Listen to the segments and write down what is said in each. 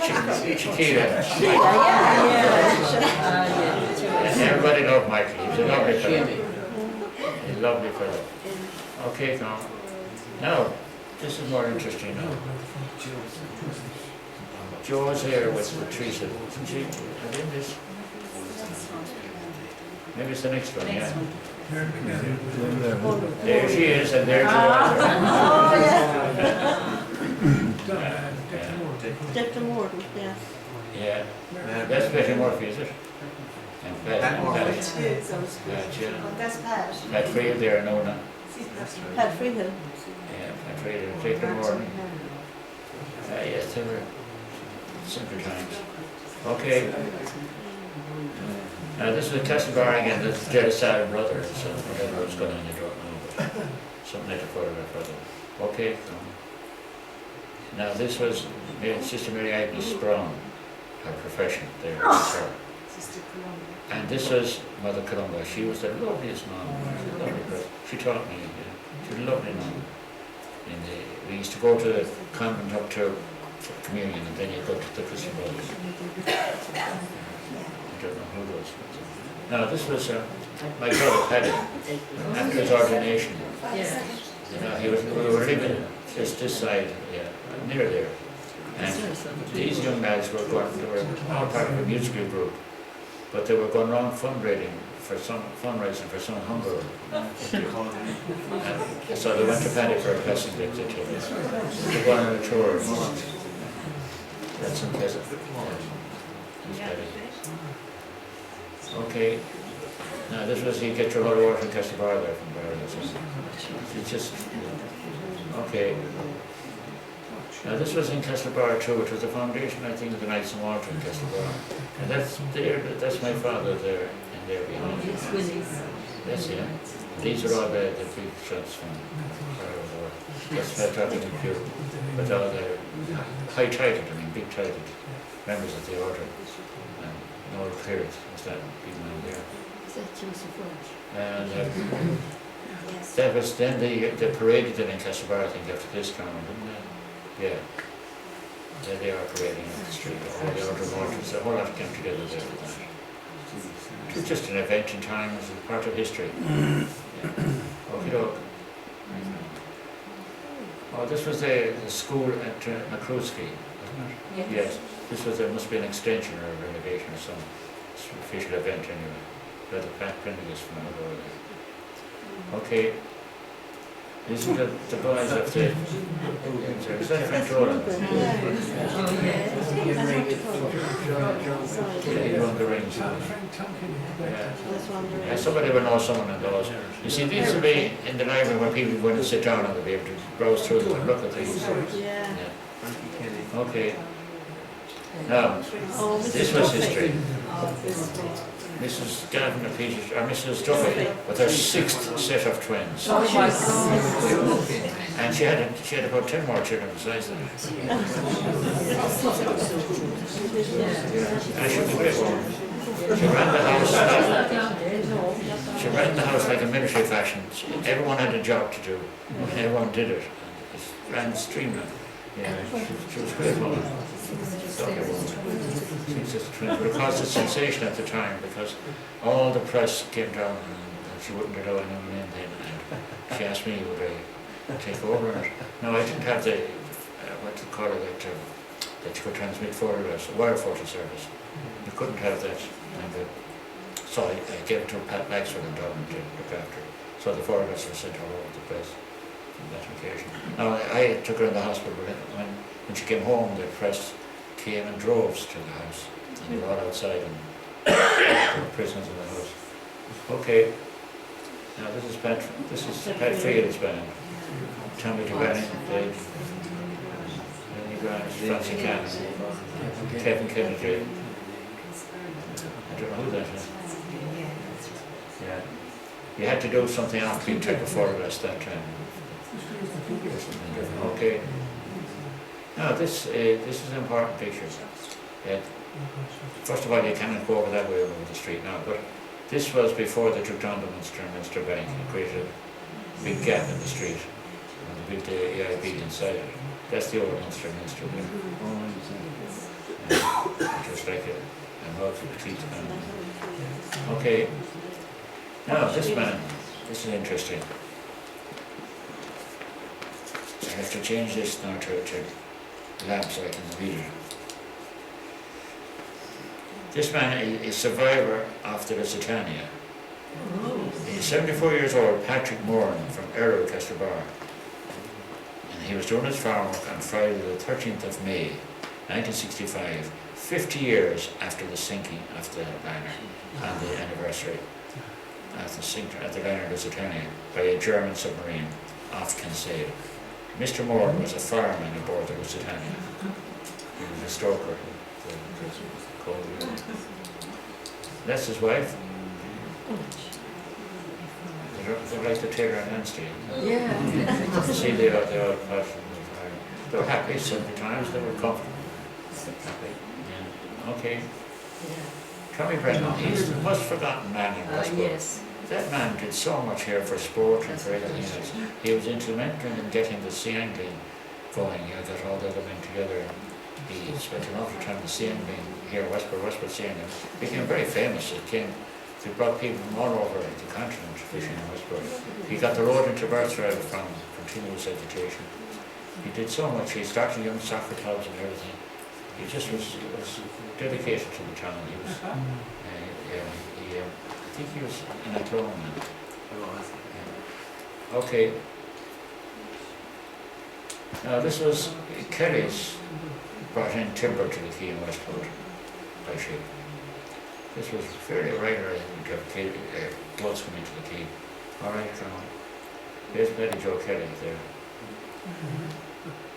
Chiquita. Yeah. Everybody loved Michael. He was a lovely fellow. A lovely fellow. Okay, Tom. Now, this is more interesting now. Joe's here with Teresa. Isn't she? Are they in this? Maybe it's the next one, yeah. There she is, and there's your daughter. Dr. Morton, yeah. Yeah. That's Betty Murphy, is it? And Pat Murphy. Pat, yeah. That's Pat. Pat Freehill there, no, no. Pat Freehill. Yeah, Pat Freehill, Dr. Morton. Yes, they were simple times. Okay. Now this is a Castlebar again, the Jeddah brother, so whatever was going on, you don't know, but something like a photograph brother. Okay. Now this was Sister Mary Agnes Brown, her profession there, her. And this was Mother Columba. She was the loveliest nun. She taught me, she was a lovely nun. We used to go to the convent up to communion, and then you go to the Christian Brothers. I don't know who those were. Now this was my brother Paddy, after his ordination. You know, we were living just this side, near there. And these young lads were going, they were all part of a musical group, but they were going around fundraising for some hunger. And so they went to Paddy for a blessing that they took. They went on a tour. That's impressive. Okay. Now this was, you get your hot water in Castlebar there from Barry. It's just, okay. Now this was in Castlebar too, which was the foundation, I think, of the Knights and Walter in Castlebar. And that's my father there, and there behind. Yes, yeah. These are all the big shots from that's talking to you. But all the high-titled, big titled members of the order. And no clearance was that big man there. And that was then the parade did in Castlebar, I think, after this carnival, didn't it? Yeah. There they are parading up the street, all the order marches, a whole lot came together there for that. It was just an event in time, it was a part of history. Yeah. Okay, doke. Oh, this was the school at Makruski, wasn't it? Yes. This was, there must be an extension or a renovation or some official event anyway. But the back printing is from another order. Okay. These are the boys of the... Is that French Roland? Yeah, you run the rings. Yeah, somebody will know someone in those. You see, these will be in the library where people go and sit down and they'll be able to browse through them and look at these. Yeah. Okay. Now, this was history. Mrs. Gavin of Peters, or Mrs. Duffy, with her 6th set of twins. And she had about 10 more children besides them. And she was a great woman. She ran the house like a military fashion. Everyone had a job to do, and everyone did it. It ran streamlined. Yeah, she was a great woman. But it caused a sensation at the time because all the press came down and she wouldn't allow anyone in then. And she asked me, would I take over it? No, I didn't have the, what to call it, that you could transmit photographs, wire photo service. You couldn't have that. And, so I gave it to Pat Maxwell in Dublin to look after it. So the photographs were sent all over the place on that occasion. Now, I took her in the hospital, but when she came home, the press came in droves to the house, and they were all outside, and there were prisoners in the house. Okay, now this is Pat Frield's band. Tommy Giovanni, Dave, Lenny Grimes, Francie Cannon, Kevin Kennedy. I don't know who that is. Yeah, you had to do something after you took a photograph that time. Okay. Now this is an important picture. First of all, you cannot go over that way over the street now, but this was before they took down the Munster Bank and created a big gap in the street. And they built the AIB inside it. That's the old Munster there. looks like a mouth with teeth on it. Okay, now this man, this is interesting. I have to change this now to lamp so I can read it. This man is survivor of the Lusitania. He's 74 years old, Patrick Moran from Errol, Castlebar. And he was doing his farm work on Friday the 13th of May, 1965, 50 years after the sinking of the liner, on the anniversary of the sinking of the liner Lusitania by a German submarine off Kinsale. Mr. Moran was a fireman aboard the Lusitania. He was a stoker. That's his wife. They like to take her on Wednesday. Yeah. See the old person. They were happy sometimes, they were comfortable. Happy. Yeah. Okay. Tommy Brennan, he's the most forgotten man in Westport. Yes. That man did so much here for sport and for everything else. He was instrumental in getting the sea angling going. He got all the other men together. He spent an awful time in sea angling here, Westport Sea Angling. Became very famous. They brought people from all over the continent fishing in Westport. He got the road into Birthright from continuous education. He did so much. He started young soccer clubs and everything. He just was dedicated to the town. He was, I think he was an Athlone man. Okay. Now this was Kelly's brought in timber to the quay in Westport by ship. This was fairly regular to have boats come into the quay. All right, Colonel. There's Betty Joe Kelly there.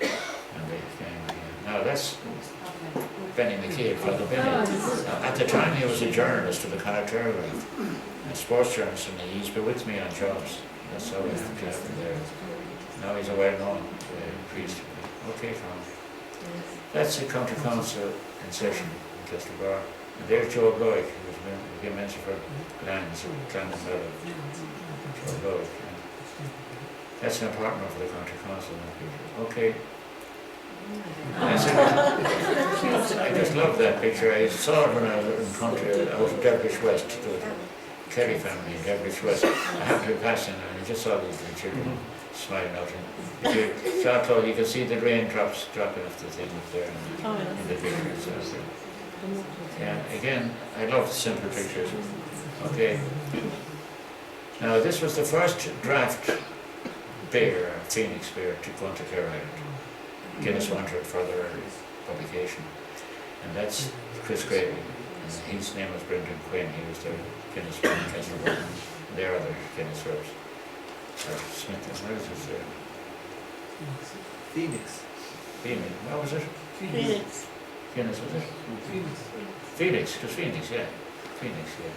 And they came here. Now that's Benny McKay, Father Benny. At the time he was a journalist for the Connacht Telegraph, a sports journalist, and he's been with me on jobs. That's how I got there. Now he's a well-known priest. Okay, Colonel. That's the county council in session in Castlebar. And there's Joe Bloig, who became minister for Lyons, Clandon Fellow. Joe Bloig. Yeah. That's an apartment for the county council. Okay. I just love that picture. I saw it when I was in country. I was in Derbridge West, to the Kelly family in Derbridge West. I happened to be passing and I just saw these little children smiling out. And you saw close, you could see the raindrops dropping off the thing up there in the picture. So, yeah, again, I love simple pictures. Okay. Now this was the first draft beer, Phoenix beer, to go into Clare Island. Guinness wanted further publication. And that's Chris Gravy. And his name was Brendan Quinn. He was the Guinness man in Castlebar. And there are other Guinness reps. Smith, where is this there? Phoenix. Phoenix, what was it? Phoenix. Guinness, was it? Phoenix. Phoenix, it was Phoenix, yeah. Phoenix, yeah.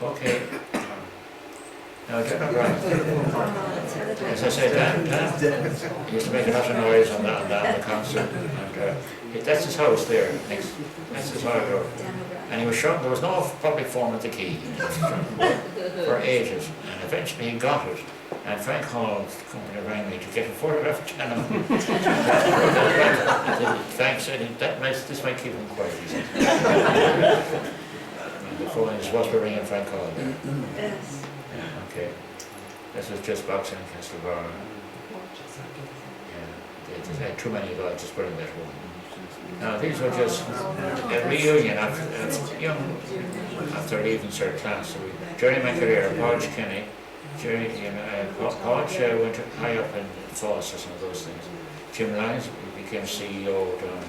Okay. Now, John O'Brien, as I said, Dan used to make a lot of noise on the council, and that's his house there, that's his house. And he was shown there was no public forum at the quay for ages, and eventually he got it. And Frank Hall's company rang me to get a photograph of John. Frank said, this might keep him quiet, he said. And the phone is Westport ringing Frank Hall there. Yes. Okay, this was just boxing in Castlebar. Yeah, they had too many guys just put in that one. Now these were just a reunion of young after leaving third class. So Jerry McAleer, Podge Kenny, Podge went high up in Foss or some of those things. Jim Lyons became CEO down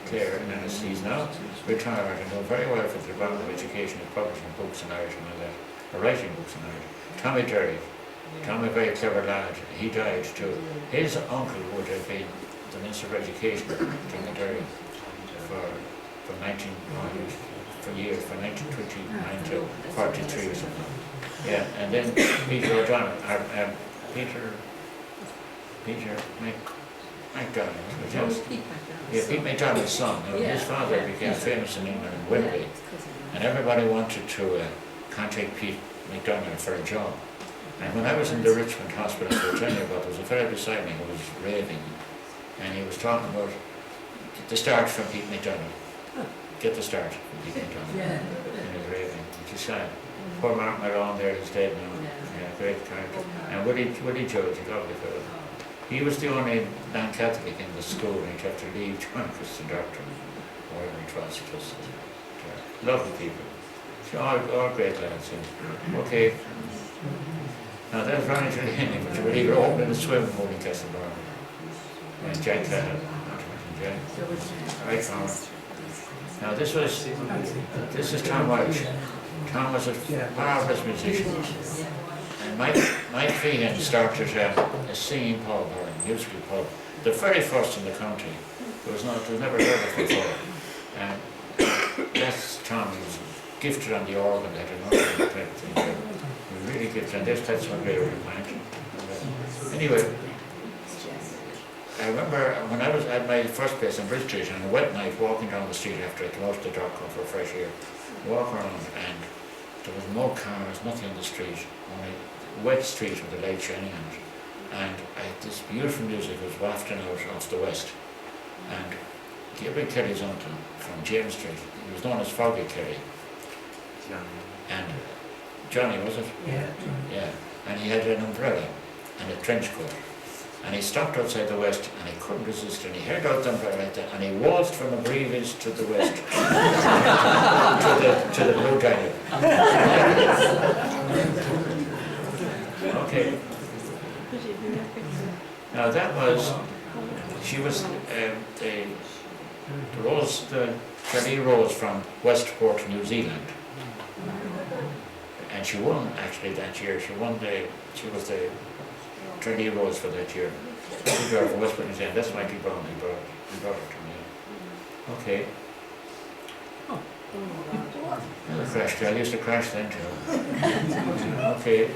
Clare, and then he's now retired and doing very well for the Department of Education, publishing books in Irish and all that, or writing books in Irish. Tommy Derry, Tommy, a very clever lad, he died too. His uncle would have been the Minister of Education, Tommy Derry, for 1929 to 43 or something. Yeah, and then Peter O'Donnell, Peter McDonald, Pete McDonald's son. His father became famous in England in Winnipeg, and everybody wanted to contact Pete McDonald for a job. And when I was in the Richmond hospital, I was telling you about, there was a fellow beside me who was raving, and he was talking about the start from Pete McDonald. get the start. He went on in his raving, which is sad. Poor Mark Malone there, he's dead now. Yeah, great character. And Willie George, a lovely fellow. He was the only non-Catholic in the school, and he'd have to leave John Christian Doctor, or whatever it was. It was lovely people. So all great lads. Yeah. Okay. Now that's Ronnie Trelawney, but you believe we're opening a swimming pool in Castlebar. And Jack Cahill, Jack. Right, Tom. Now this is Tom Welch. Tom was a marvellous musician. And Mike Feehan started a singing pub or a musical pub, the very first in the country. It was never heard of before. And that's Tom. He was gifted on the organ, had an organ type thing. He was really gifted, and that's one great pint. Anyway, I remember when I was at my first place in Bridge Street on a wet night, walking down the street after I came out of the dark for fresh air, walk around, and there was no cars, nothing on the street, only a wet street with the light shining on it. And this beautiful music was wafting out off the west. And Gabriel Kelly's uncle from James Street, he was known as Foggy Kelly. And Johnny, was it? Yeah. Yeah. And he had an umbrella and a trench coat. And he stopped outside the west, and he couldn't resist, and he held out the umbrella like that, and he waltzed from the brevies to the west, to the Blue Diamond. Okay. Now that was, she was the Charlie Rose from Westport, New Zealand. And she won actually that year. She was the Charlie Rose for that year. She drove from Westport, New Zealand. That's Michael Brown, he brought it to me. Okay. Another crash. I used to crash then too. Okay.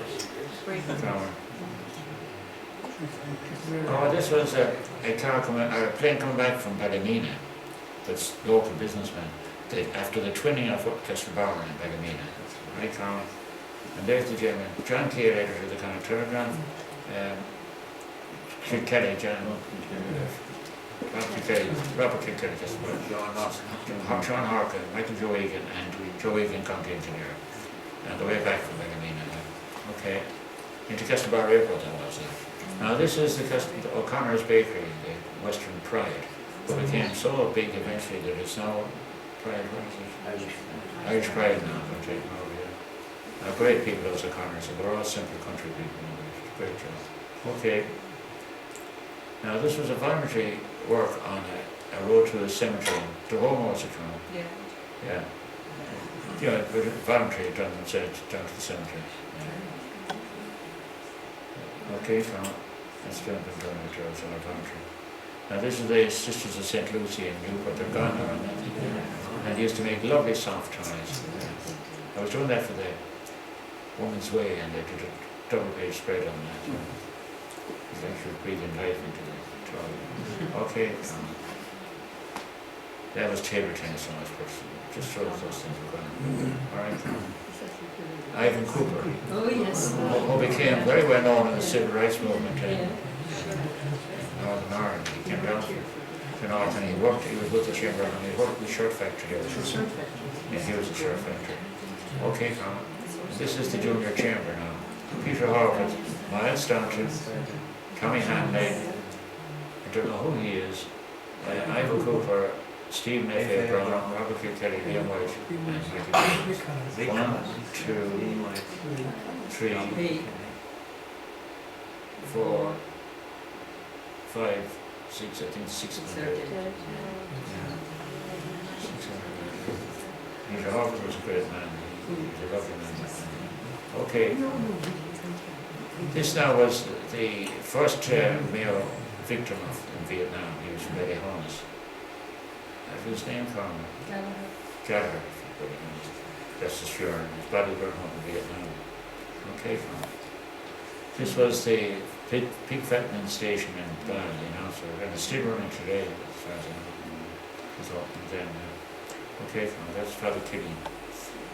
Oh, this was a plane coming back from Ballymena. That's local businessmen. After the twinning of Castlebar and Ballymena. Right, Carl? And there's the gentleman, John Clear, editor of the Connaught Telegram. Kilkelly, Robert Kilkelly, Sean Harkin, Michael Joe Egan, and Joe Egan, county engineer. And the way back from Ballymena. Okay. Into Castlebar Airport, that was it. Now this is the O'Connor's Bakery, the Western Pride, who became so big eventually that it's now Pride, what is it? Irish Pride now, they're taking over here. Now great people, those O'Connors, and they're all simple country people, great job. Okay. Now this was a voluntary work on a road to the cemetery, the home also from. Yeah. Yeah. Yeah, but voluntary done themselves down to the cemetery. Yeah. Okay, so that's done it to us on our voluntary. Now this is the Sisters of St. Lucy in Newport, they're gone now, and they used to make lovely soft toys. I was doing that for the Woman's Way, and they did a double-page spread on that. It's actually breathing life into the toy. Okay, that was table tennis on us, just shows those things were going. All right. Ivan Cooper, who became very well known in the civil rights movement in Northern Ireland. He came down to North and he was with the Chamber and he worked with the shirt factory. Yeah, he was a shirt factory. Okay, Tom. This is the junior chamber now. Peter Horvath, Miles Staunton, Tommy Hanley, I don't know who he is, Ivan Cooper, Stephen F.A. Brown, Robert Kilkelly, Liam White, and Michael Jones. 1, 2, 3, 4, 5, 6, I think 6 of them. Peter Horvath was a great man. He was a lovely man. Okay. This now was the first male victim in Vietnam. He was from Betty Holmes. His name from Gallagher. That's the sure. His body burned home in Vietnam. Okay, this was the Pig Fattening Station in Ballymena, and it's still running today, as far as I know. It was opened then. Okay, that's Father Killian.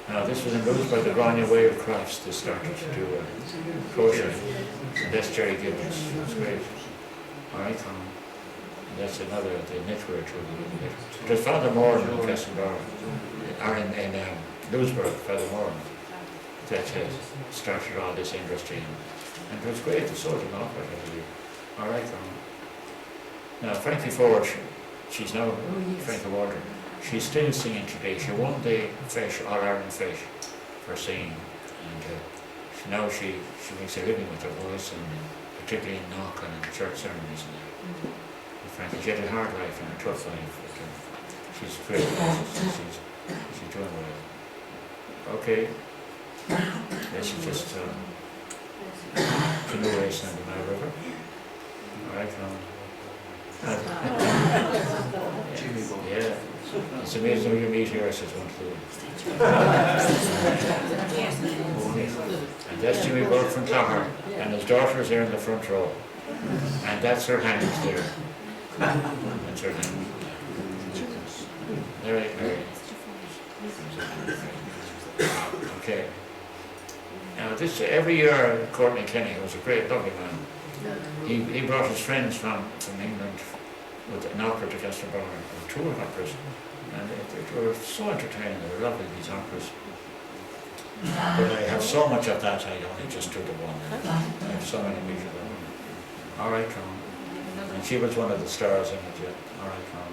Now this was imposed by the Grania Way of Crafts. They started to do crochet, and that's Jerry Gibbons. That's great. All right, that's another, the network to there's Father Moore in Castlebar, or in Lewisburg, Father Moore, that has started all this industry, and it was great, the sold an awful lot of it. All right, now Frankie Ford, she's now Frankie Walter, she's still singing today. She won the Fish, All Ireland Fish for singing, and now she makes a living with her voice, and particularly in Knock and in church ceremonies and that. And frankly, she had a hard life and a tough life, but she's great. She's doing well. Okay, this is just canoe racing on the Nile River. All right, yeah, it's amazing when you meet here, says one to and that's Jimmy Burke from Clogher, and his daughter's there in the front row, and that's her hand there. That's her hand. Mary. Okay. Now this, every year, Courtney Kenny, who was a great, lovely man, he brought his friends from England with an opera to Castlebar, or two operas, and they were so entertaining. They were lovely, these operas. But I have so much of that, I only just do the one. I have so many pictures of them. All right, Tom. And she was one of the stars in it, yeah. All right, Tom.